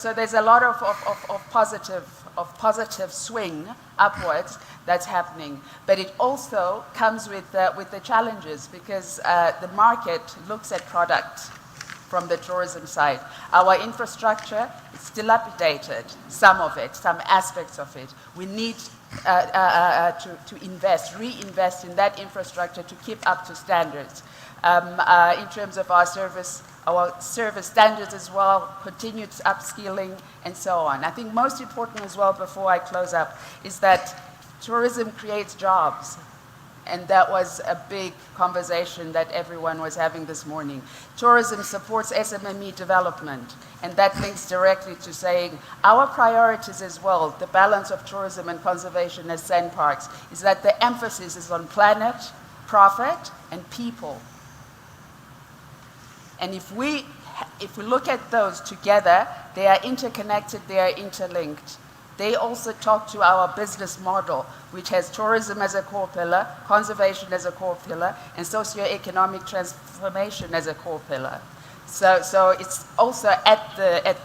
So there's a lot of positive swing upwards that's happening, but it also comes with the challenges, because the market looks at product from the tourism side. Our infrastructure is still updated, some of it, some aspects of it. We need to reinvest in that infrastructure to keep up to standards. In terms of our service standards as well, continued upskilling, and so on. I think most important as well, before I close up, is that tourism creates jobs. And that was a big conversation that everyone was having this morning. Tourism supports SMME development, and that links directly to saying our priorities as well, the balance of tourism and conservation as SANParks, is that the emphasis is on planet, profit, and people. And if we look at those together, they are interconnected, they are interlinked. They also talk to our business model, which has tourism as a core pillar, conservation as a core pillar, and socio-economic transformation as a core pillar. So it's also at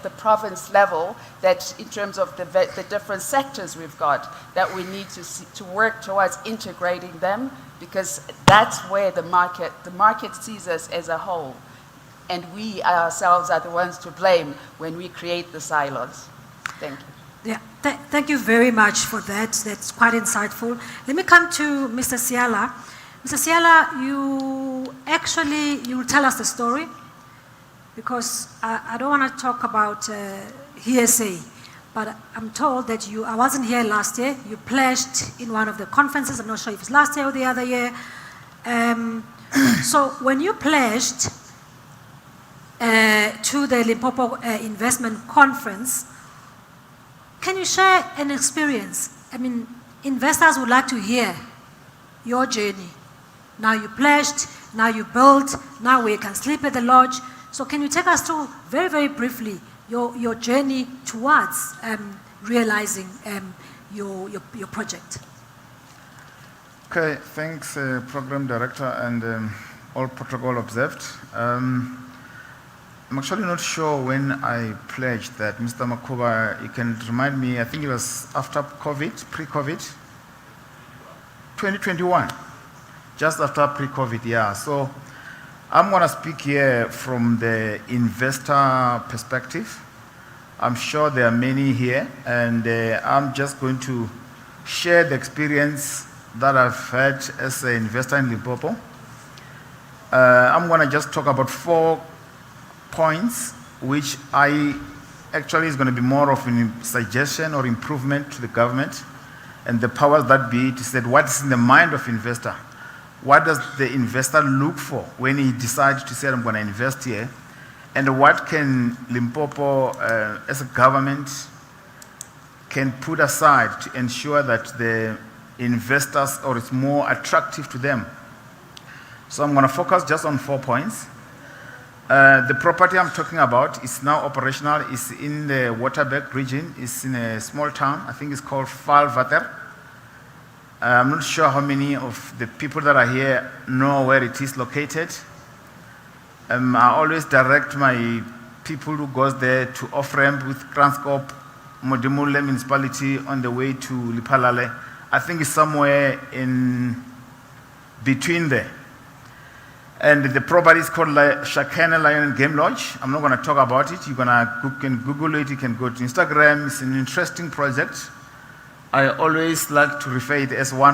the province level that, in terms of the different sectors we've got, that we need to work towards integrating them, because that's where the market sees us as a whole. And we ourselves are the ones to blame when we create the silos. Thank you. Yeah, thank you very much for that. That's quite insightful. Let me come to Mr. Siala. Mr. Siala, you will tell us the story, because I don't want to talk about hearsay, but I'm told that I wasn't here last year. You pledged in one of the conferences. I'm not sure if it's last year or the other year. So when you pledged to the Limpopo Investment Conference, can you share an experience? I mean, investors would like to hear your journey. Now you pledged, now you built, now we can sleep at the lodge. So can you take us through, very, very briefly, your journey towards realizing your project? Okay, thanks, Program Director, and all protocol observed. I'm actually not sure when I pledged that. Mr. Makuba, you can remind me, I think it was after COVID, pre-COVID? 2021, just after pre-COVID, yeah. So I'm going to speak here from the investor perspective. I'm sure there are many here, and I'm just going to share the experience that I've had as an investor in Limpopo. I'm going to just talk about 4 points, which actually is going to be more of a suggestion or improvement to the government and the powers that be, to say what's in the mind of investor. What does the investor look for when he decides to say, I'm going to invest here? And what can Limpopo, as a government, can put aside to ensure that the investors, or it's more attractive to them? So I'm going to focus just on 4 points. The property I'm talking about is now operational. It's in the Waterberg region. It's in a small town. I think it's called Valwater. I'm not sure how many of the people that are here know where it is located. I always direct my people who goes there to off-ramp with Transcorp, Modimolle municipality on the way to Lephalale. I think it's somewhere in between there. And the property is called Shakana Lion Game Lodge. I'm not going to talk about it. You can Google it. You can go to Instagram. It's an interesting project. I always like to refer it as one of